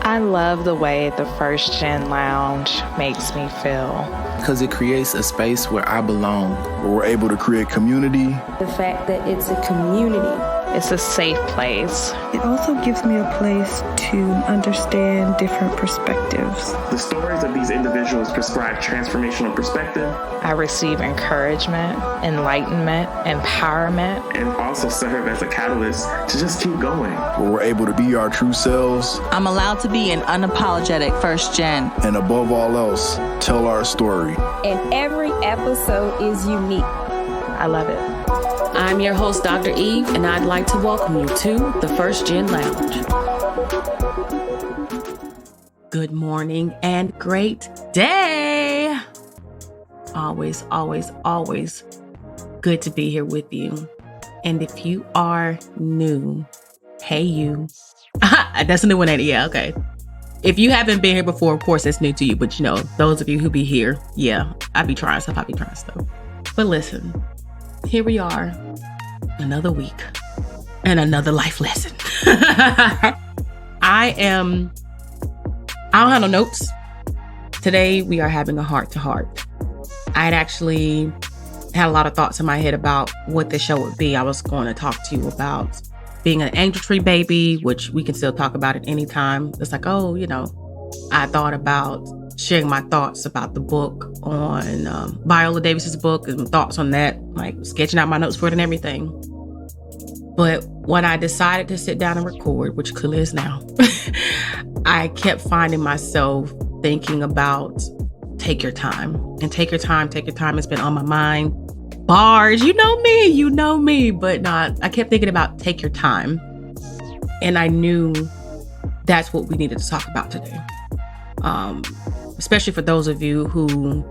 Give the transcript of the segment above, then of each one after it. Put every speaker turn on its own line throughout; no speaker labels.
I love the way the First Gen Lounge makes me feel.
Because it creates a space where I belong.
Where we're able to create community.
The fact that it's a community.
It's a safe place.
It also gives me a place to understand different perspectives.
The stories of these individuals prescribe transformational perspective.
I receive encouragement, enlightenment, empowerment.
And also serve as a catalyst to just keep going.
Where we're able to be our true selves.
I'm allowed to be an unapologetic first gen.
And above all else, tell our story.
And every episode is unique.
I love it.
I'm your host, Dr. Eve, and I'd like to welcome you to the First Gen Lounge. Good morning and great day. Always, always, always good to be here with you. And if you are new, hey you. That's a new one, ain't it? Yeah, okay. If you haven't been here before, of course, it's new to you. But you know, those of you who be here, yeah, I be trying stuff. But listen, here we are, another week and another life lesson. I don't have no notes. Today, we are having a heart-to-heart. I had actually had a lot of thoughts in my head about what the show would be. I was going to talk to you about being an angel tree baby, which we can still talk about at any time. It's like, oh, you know, I thought about sharing my thoughts about the book on Viola Davis's book and thoughts on that, like sketching out my notes for it and everything. But when I decided to sit down and record, which clearly is now, I kept finding myself thinking about take your time. And take your time has been on my mind. Bars, you know me, but not. I kept thinking about take your time. And I knew that's what we needed to talk about today. Especially for those of you who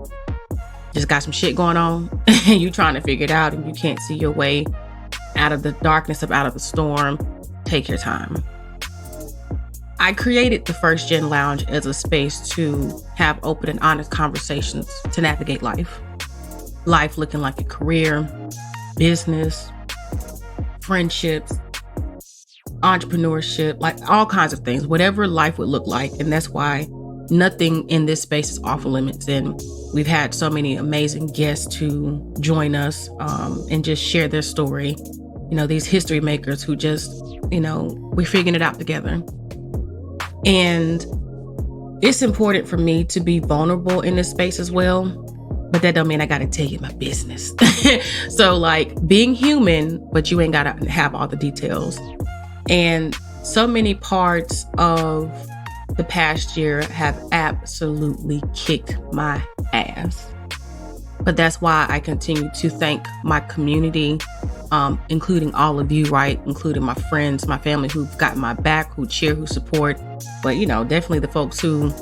just got some shit going on and you trying to figure it out and you can't see your way out of the darkness, out of the storm. Take your time. I created the First Gen Lounge as a space to have open and honest conversations to navigate life. Life looking like a career, business, friendships, entrepreneurship, like all kinds of things, whatever life would look like. And that's why nothing in this space is off limits. And we've had so many amazing guests to join us and just share their story. You know, these history makers who just, you know, we're figuring it out together. And it's important for me to be vulnerable in this space as well. But that don't mean I got to tell you my business. So like being human, but you ain't got to have all the details. And so many parts of the past year have absolutely kicked my ass. But that's why I continue to thank my community, including all of you, right? Including my friends, my family who've got my back, who cheer, who support. But, you know, definitely the folks who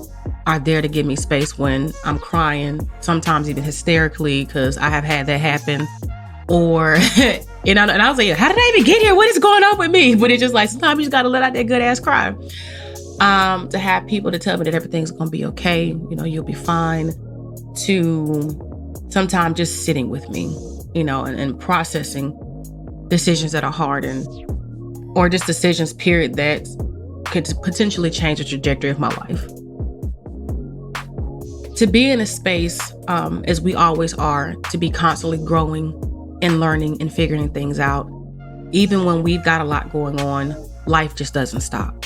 are there to give me space when I'm crying, sometimes even hysterically, because I have had that happen. Or, you know, and I was like, how did I even get here? What is going on with me? But it's just like, sometimes you just got to let out that good ass cry. To have people to tell me that everything's going to be okay, you know, you'll be fine, to sometimes just sitting with me, you know, and processing decisions that are hard or just decisions, period, that could potentially change the trajectory of my life. To be in a space, as we always are, to be constantly growing and learning and figuring things out, even when we've got a lot going on, life just doesn't stop.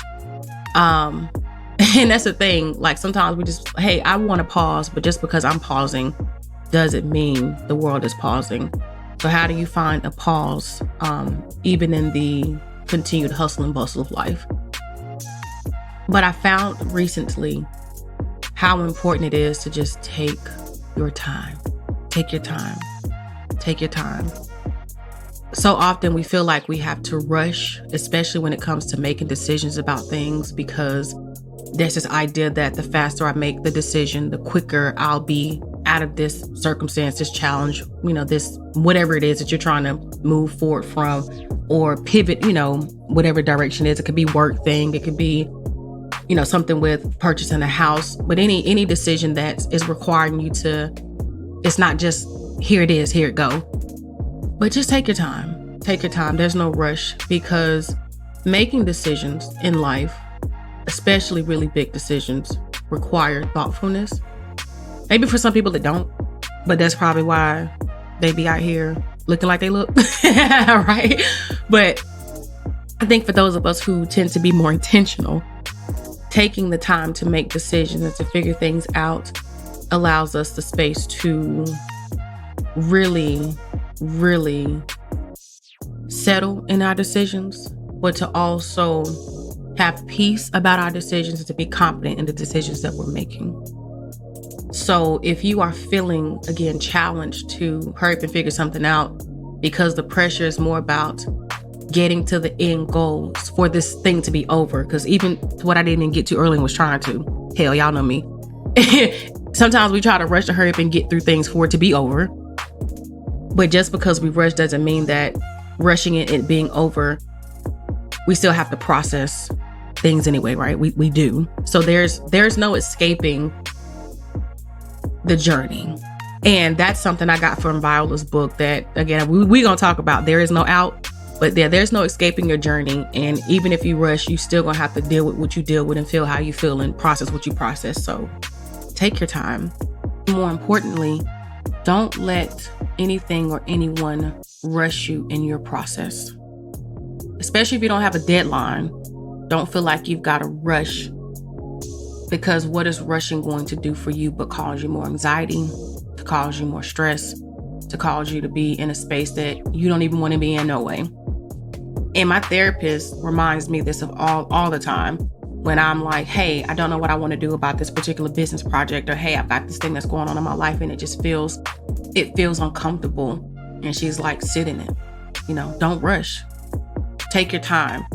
And that's the thing, like sometimes we just, hey, I want to pause, but just because I'm pausing doesn't mean the world is pausing. So how do you find a pause, even in the continued hustle and bustle of life? But I found recently how important it is to just take your time. Take your time. Take your time. So often we feel like we have to rush, especially when it comes to making decisions about things, because there's this idea that the faster I make the decision, the quicker I'll be out of this circumstance, this challenge, you know, this whatever it is that you're trying to move forward from or pivot, you know, whatever direction it is. It could be work thing. It could be, you know, something with purchasing a house, but any decision that is requiring you to, it's not just here it is, here it go. But just take your time. Take your time. There's no rush, because making decisions in life especially really big decisions, require thoughtfulness. Maybe for some people it don't, but that's probably why they be out here looking like they look, right? But I think for those of us who tend to be more intentional, taking the time to make decisions and to figure things out allows us the space to really, really settle in our decisions, but to also have peace about our decisions and to be confident in the decisions that we're making. So if you are feeling, again, challenged to hurry up and figure something out because the pressure is more about getting to the end goals for this thing to be over, because even what I didn't even get to earlier was trying to. Hell, y'all know me. Sometimes we try to rush to hurry up and get through things for it to be over. But just because we rush doesn't mean that rushing it being over, we still have to process things anyway, right? We do. So there's no escaping the journey. And that's something I got from Viola's book that, again, we gonna talk about. There is no out, but there's no escaping your journey. And even if you rush, you still gonna have to deal with what you deal with and feel how you feel and process what you process. So take your time. More importantly, don't let anything or anyone rush you in your process. Especially if you don't have a deadline. Don't feel like you've got to rush, because what is rushing going to do for you but cause you more anxiety, to cause you more stress, to cause you to be in a space that you don't even want to be in no way. And my therapist reminds me this of all the time when I'm like, hey, I don't know what I want to do about this particular business project, or hey, I've got this thing that's going on in my life and it feels uncomfortable. And she's like, sit in it, don't rush. Take your time.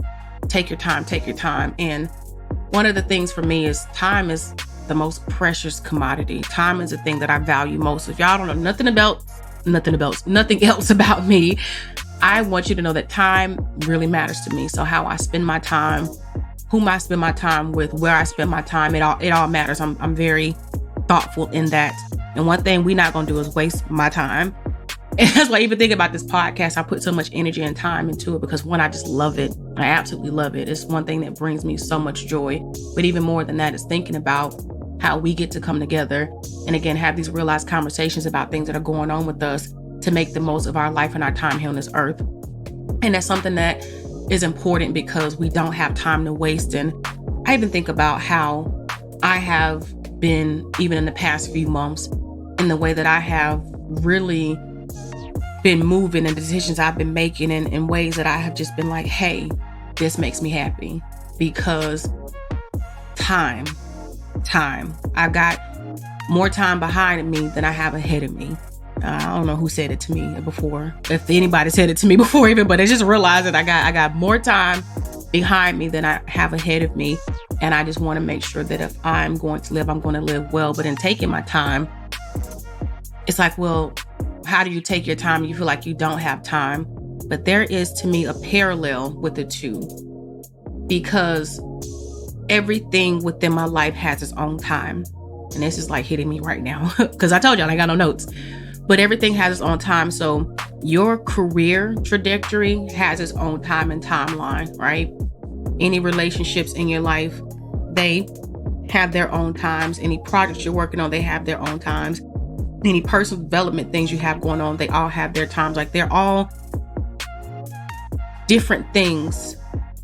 Take your time. And one of the things for me is time is the most precious commodity. Time is the thing that I value most. If y'all don't know nothing else about me, I want you to know that time really matters to me. So how I spend my time, whom I spend my time with, where I spend my time, it all matters. I'm very thoughtful in that. And one thing we're not going to do is waste my time. And that's why even thinking about this podcast, I put so much energy and time into it, because one, I just love it. I absolutely love it. It's one thing that brings me so much joy. But even more than that is thinking about how we get to come together and, again, have these realized conversations about things that are going on with us to make the most of our life and our time here on this earth. And that's something that is important because we don't have time to waste. And I even think about how I have been, even in the past few months, in the way that I have really been moving and the decisions I've been making in ways that I have just been like, hey, this makes me happy, because time. I've got more time behind me than I have ahead of me. I don't know who said it to me before, if anybody said it to me before even, but I just realized that I got more time behind me than I have ahead of me. And I just want to make sure that if I'm going to live, I'm going to live well. But in taking my time, it's like, well, how do you take your time? You feel like you don't have time. But there is, to me, a parallel with the two, because everything within my life has its own time. And this is like hitting me right now because I told y'all I got no notes, but everything has its own time. So your career trajectory has its own time and timeline, right? Any relationships in your life, they have their own times. Any projects you're working on, they have their own times. Any personal development things you have going on, they all have their times. Like, they're all different things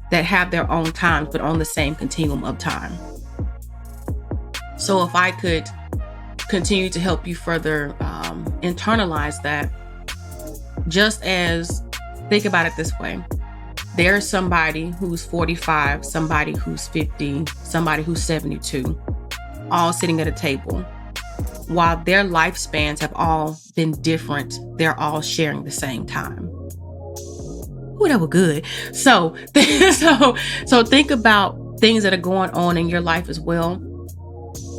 that have their own times, but on the same continuum of time. So if I could continue to help you further internalize that, just as, think about it this way. There's somebody who's 45, somebody who's 50, somebody who's 72, all sitting at a table. While their lifespans have all been different, they're all sharing the same time. Ooh, that was good. So think about things that are going on in your life as well.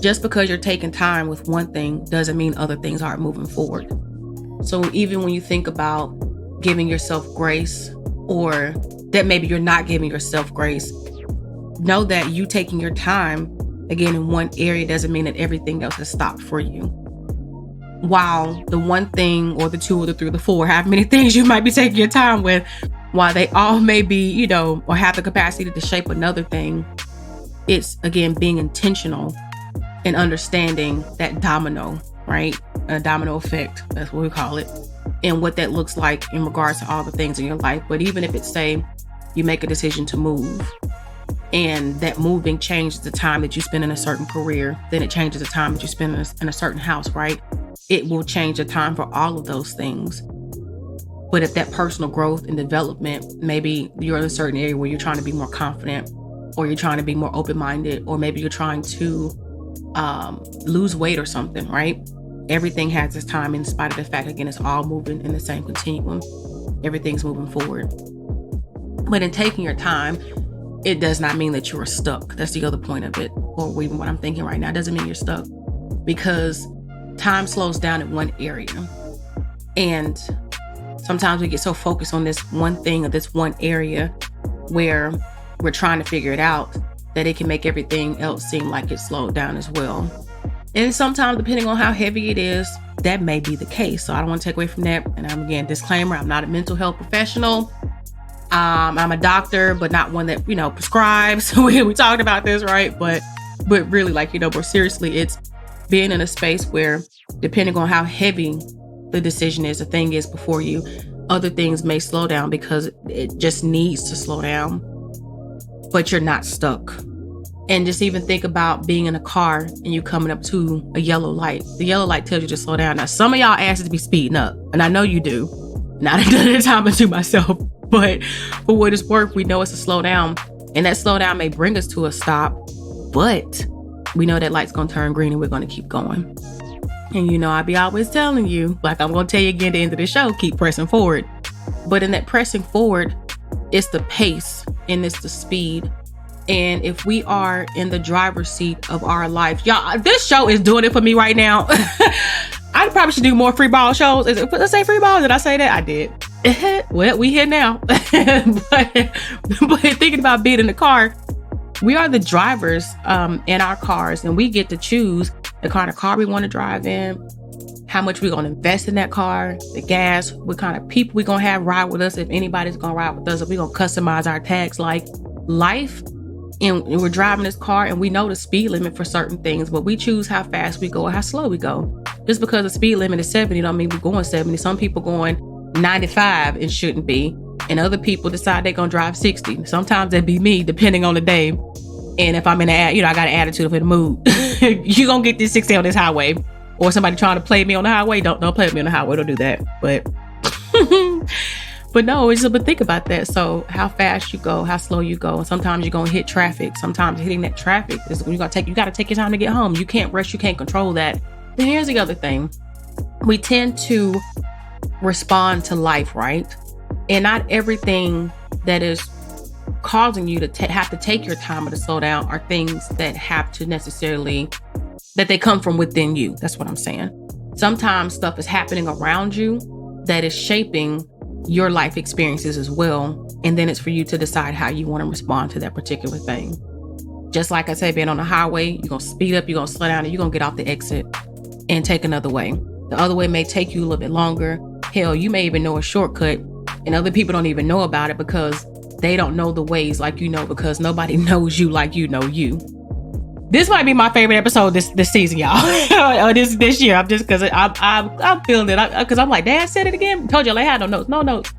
Just because you're taking time with one thing doesn't mean other things aren't moving forward. So even when you think about giving yourself grace, or that maybe you're not giving yourself grace, know that you taking your time, again, in one area doesn't mean that everything else has stopped for you. While the one thing or the two or the three or the four, however many things you might be taking your time with, while they all may be, or have the capacity to shape another thing, it's, again, being intentional and understanding that domino, right? A domino effect, that's what we call it, and what that looks like in regards to all the things in your life. But even if it's, say, you make a decision to move, and that moving changes the time that you spend in a certain career, then it changes the time that you spend in a certain house, right? It will change the time for all of those things. But if that personal growth and development, maybe you're in a certain area where you're trying to be more confident, or you're trying to be more open-minded, or maybe you're trying to lose weight or something, right? Everything has its time, in spite of the fact, again, it's all moving in the same continuum. Everything's moving forward. But in taking your time, it does not mean that you are stuck. That's the other point of it. Or even what I'm thinking right now, it doesn't mean you're stuck, because time slows down in one area. And sometimes we get so focused on this one thing or this one area where we're trying to figure it out that it can make everything else seem like it's slowed down as well. And sometimes, depending on how heavy it is, that may be the case. So I don't want to take away from that. And I'm, again, disclaimer, I'm not a mental health professional. I'm a doctor, but not one that, prescribes. we talked about this, right? But really, more seriously, it's being in a space where, depending on how heavy the decision is, the thing is before you, other things may slow down because it just needs to slow down, but you're not stuck. And just even think about being in a car and you coming up to a yellow light. The yellow light tells you to slow down. Now, some of y'all asses be speeding up, and I know you do. Not at the time I do myself. But for what it's worth, we know it's a slow down, and that slow down may bring us to a stop, but we know that light's going to turn green and we're going to keep going. And I be always telling you, like I'm going to tell you again at the end of the show, keep pressing forward. But in that pressing forward, it's the pace and it's the speed. And if we are in the driver's seat of our life, y'all, this show is doing it for me right now. I probably should do more free ball shows. Let's say free ball. Did I say that? I did. Well, we here now. but thinking about being in the car, we are the drivers in our cars, and we get to choose the kind of car we want to drive in, how much we're going to invest in that car, the gas, what kind of people we're going to have ride with us, if anybody's going to ride with us, if we're going to customize our tags, like life. And we're driving this car, and we know the speed limit for certain things, but we choose how fast we go or how slow we go. Just because the speed limit is 70 don't mean we're going 70. Some people going 95 and shouldn't be, and other people decide they're gonna drive 60. Sometimes that'd be me, depending on the day. And if I'm in I got an attitude of the mood. You gonna get this 60 on this highway, or somebody trying to play me on the highway. Don't play with me on the highway. Don't do that. But but think about that. So how fast you go, how slow you go. And sometimes you're gonna hit traffic. Sometimes hitting that traffic is when you gotta take your time to get home. You can't rush. You can't control that. Then here's the other thing. We tend to respond to life, right? And not everything that is causing you to have to take your time or to slow down are things that have to necessarily, that they come from within you. That's what I'm saying. Sometimes stuff is happening around you that is shaping your life experiences as well. And then it's for you to decide how you want to respond to that particular thing. Just like I said, being on the highway, you're going to speed up, you're going to slow down, and you're going to get off the exit and take another way. The other way may take you a little bit longer. Hell, you may even know a shortcut, and other people don't even know about it because they don't know the ways like you know, because nobody knows you like you know you. This might be my favorite episode this season, y'all. Or this year. I'm just because I'm feeling it. Because I'm like, Dad said it again. Told you I had no notes.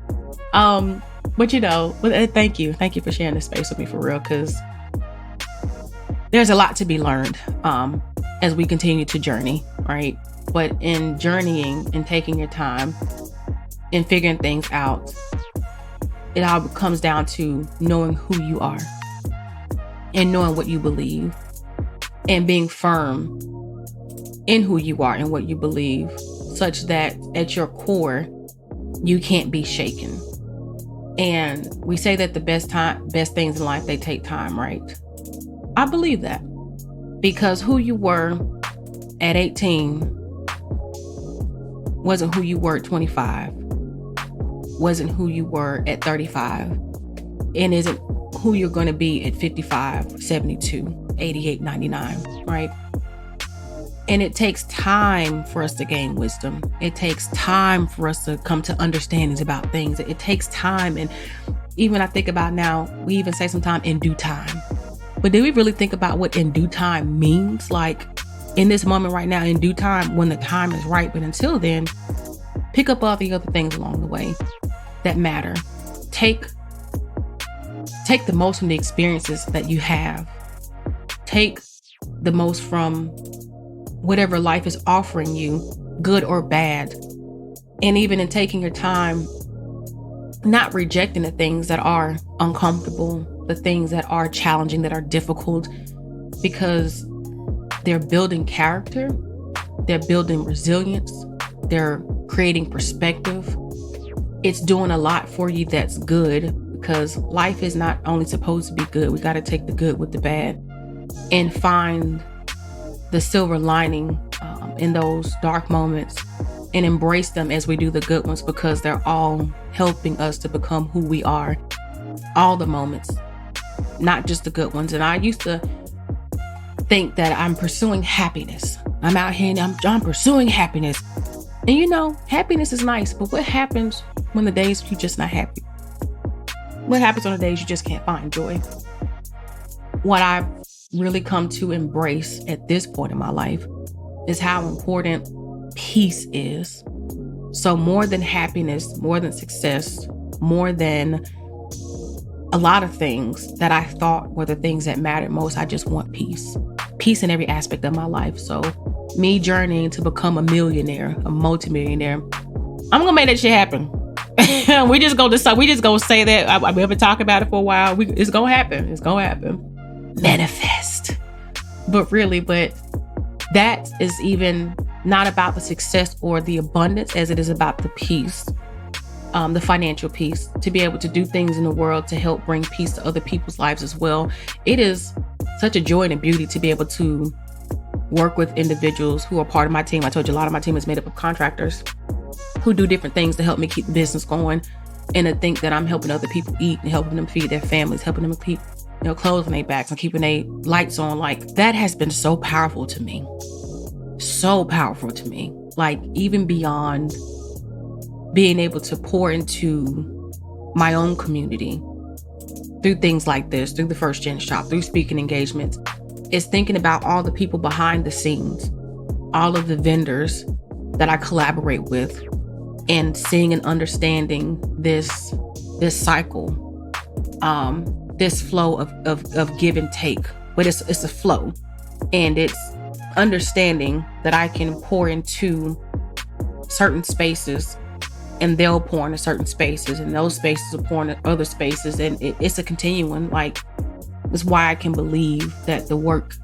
But thank you for sharing this space with me, for real. Because there's a lot to be learned as we continue to journey, right? But in journeying and taking your time and figuring things out, it all comes down to knowing who you are and knowing what you believe and being firm in who you are and what you believe, such that at your core, you can't be shaken. And we say that the best things in life, they take time, right? I believe that, because who you were at 18 wasn't who you were at 25, wasn't who you were at 35, and isn't who you're going to be at 55, 72, 88, 99, right? And it takes time for us to gain wisdom. It takes time for us to come to understandings about things. It takes time. And even I think about now, we even say sometimes in due time. But did we really think about what in due time means? Like in this moment right now, in due time, when the time is right. But until then, pick up all the other things along the way that matter. Take the most from the experiences that you have. Take the most from whatever life is offering you, good or bad. And even in taking your time, not rejecting the things that are uncomfortable, the things that are challenging, that are difficult, because they're building character, they're building resilience, they're creating perspective. It's doing a lot for you that's good, because life is not only supposed to be good. We got to take the good with the bad and find the silver lining in those dark moments and embrace them as we do the good ones, because they're all helping us to become who we are. All the moments, not just the good ones. And I used to think that I'm pursuing happiness. I'm out here and I'm pursuing happiness. And you know, happiness is nice, but what happens when the days you're just not happy? What happens on the days you just can't find joy? What I've really come to embrace at this point in my life is how important peace is. So more than happiness, more than success, more than a lot of things that I thought were the things that mattered most, I just want peace. Peace in every aspect of my life. So me journeying to become a millionaire, a multimillionaire, I'm gonna make that shit happen. we just gonna say that. We've been talking about it for a while. It's gonna happen. It's gonna happen. Manifest. But that is even not about the success or the abundance as it is about the peace, the financial peace, to be able to do things in the world to help bring peace to other people's lives as well. It is such a joy and a beauty to be able to work with individuals who are part of my team. I told you a lot of my team is made up of contractors who do different things to help me keep the business going, and to think that I'm helping other people eat and helping them feed their families, helping them keep clothes on their backs and keeping their lights on. Like, that has been so powerful to me. So powerful to me. Like, even beyond being able to pour into my own community through things like this, through the First Gen Shop, through speaking engagements, is thinking about all the people behind the scenes, all of the vendors that I collaborate with, and seeing and understanding this cycle, this flow of give and take. But it's a flow, and it's understanding that I can pour into certain spaces and they'll pour into certain spaces, and those spaces will pour into other spaces, and it's a continuum. Like, that's why I can believe that the work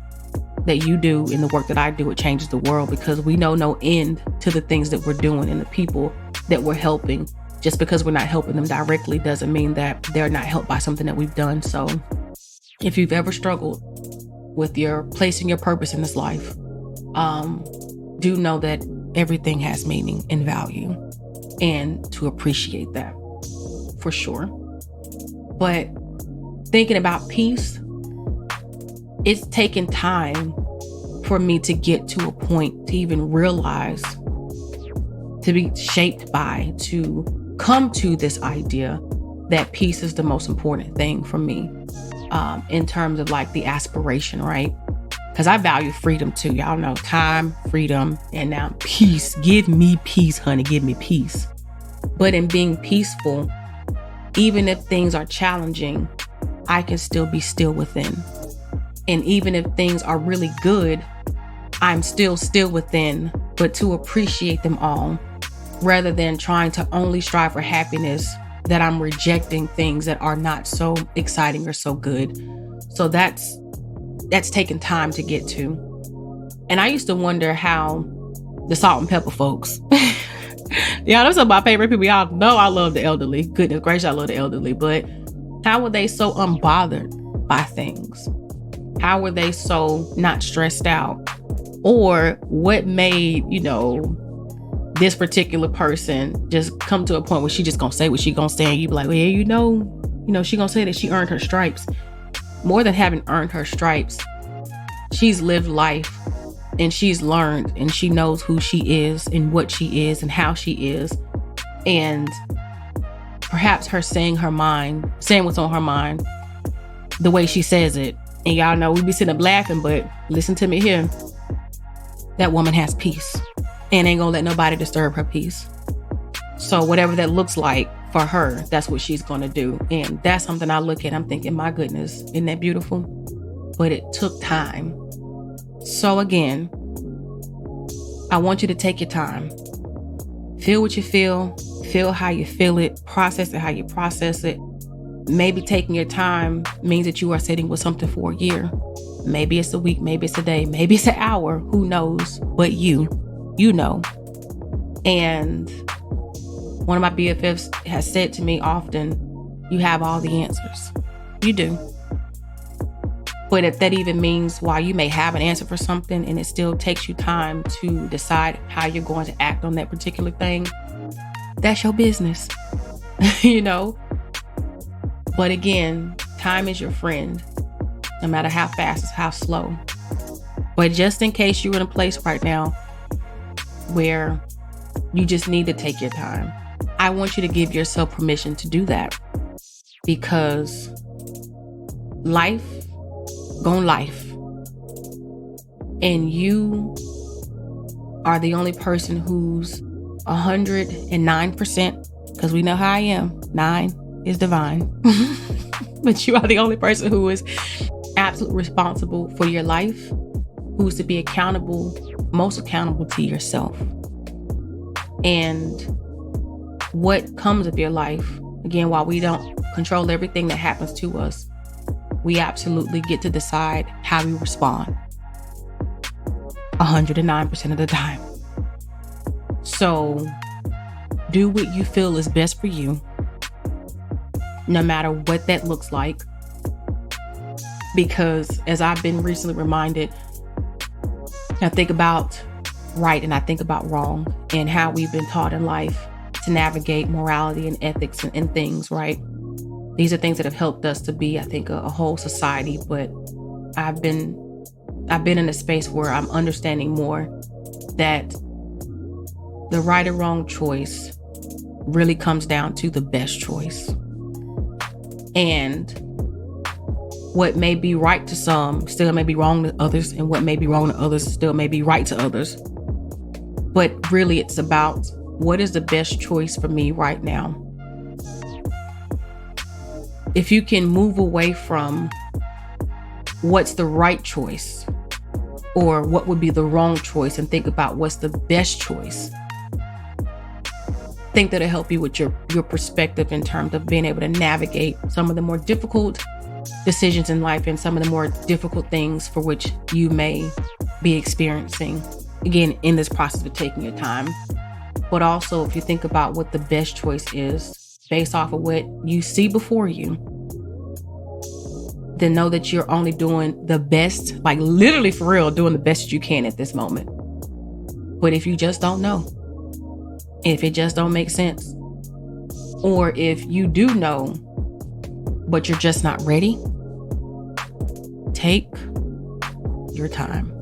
that you do and the work that I do, it changes the world, because we know no end to the things that we're doing and the people that we're helping. Just because we're not helping them directly doesn't mean that they're not helped by something that we've done. So if you've ever struggled with your placing your purpose in this life, do know that everything has meaning and value, and to appreciate that for sure. But thinking about peace, it's taken time for me to get to a point to even realize, to be shaped by, to come to this idea that peace is the most important thing for me, in terms of like the aspiration, right? Because I value freedom too. Y'all know, time, freedom, and now peace. Give me peace, honey. Give me peace. But in being peaceful, even if things are challenging, I can still be still within. And even if things are really good, I'm still within, but to appreciate them all, rather than trying to only strive for happiness, that I'm rejecting things that are not so exciting or so good. So that's taken time to get to. And I used to wonder how the salt and pepper folks, yeah, those are my favorite people. Y'all know I love the elderly. Goodness gracious, I love the elderly. But how were they so unbothered by things? How were they so not stressed out? Or what made, this particular person just come to a point where she just gonna say what she gonna say, and you be like, well, yeah, she gonna say that she earned her stripes. More than having earned her stripes, she's lived life, and she's learned, and she knows who she is and what she is and how she is. And perhaps her saying what's on her mind, the way she says it, And y'all know we be sitting up laughing, but listen to me here. That woman has peace and ain't gonna let nobody disturb her peace. So whatever that looks like for her, that's what she's gonna do. And that's something I look at, I'm thinking, my goodness, isn't that beautiful? But it took time. So again, I want you to take your time. Feel what you feel how you feel it, process it how you process it. Maybe taking your time means that you are sitting with something for a year. Maybe it's a week, maybe it's a day, maybe it's an hour, who knows? But you know. And one of my BFFs has said to me often, you have all the answers. You do. But if that even means why you may have an answer for something and it still takes you time to decide how you're going to act on that particular thing, that's your business, you know? But again, time is your friend, no matter how fast or how slow. But just in case you're in a place right now where you just need to take your time, I want you to give yourself permission to do that, because life gon' life. And you are the only person who's 109%, because we know how I am. 9 is divine. But you are the only person who is absolutely responsible for your life, who's to be accountable, most accountable to yourself. And what comes of your life, again, while we don't control everything that happens to us, we absolutely get to decide how we respond 109% of the time. So do what you feel is best for you, no matter what that looks like. Because as I've been recently reminded, I think about right and I think about wrong, and how we've been taught in life to navigate morality and ethics and things, right? These are things that have helped us to be, I think, a whole society. But I've been in a space where I'm understanding more that the right or wrong choice really comes down to the best choice. And what may be right to some still may be wrong to others, and what may be wrong to others still may be right to others. But really, it's about what is the best choice for me right now. If you can move away from what's the right choice or what would be the wrong choice and think about what's the best choice, I think that'll help you with your perspective in terms of being able to navigate some of the more difficult decisions in life and some of the more difficult things for which you may be experiencing, again, in this process of taking your time. But also, if you think about what the best choice is based off of what you see before you, then know that you're only doing the best, like literally for real, doing the best you can at this moment. But if you just don't know, if it just don't make sense, or if you do know, but you're just not ready, take your time.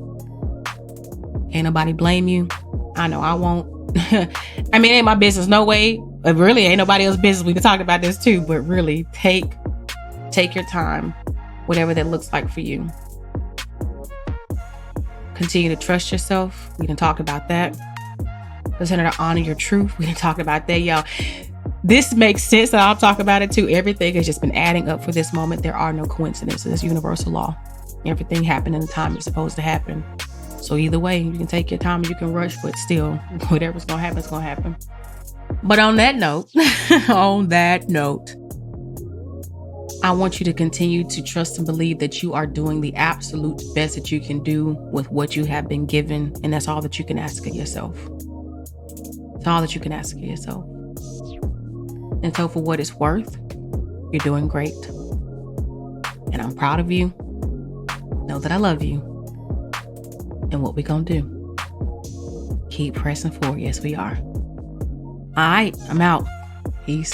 Ain't nobody blame you. I know I won't. I mean, it ain't my business, no way. It really ain't nobody else's business. We can talk about this too, but really take your time, whatever that looks like for you. Continue to trust yourself. We didn't talk about that. Continue to honor your truth. We didn't talk about that, y'all. This makes sense that I'll talk about it too. Everything has just been adding up for this moment. There are no coincidences. Universal law. Everything happened in the time it's supposed to happen. So either way, you can take your time, you can rush, but still, whatever's going to happen is going to happen. But on that note, I want you to continue to trust and believe that you are doing the absolute best that you can do with what you have been given. And that's all that you can ask of yourself. It's all that you can ask of yourself. And so for what it's worth, you're doing great. And I'm proud of you. Know that I love you. And what we gonna do? Keep pressing forward. Yes, we are. All right, I'm out. Peace.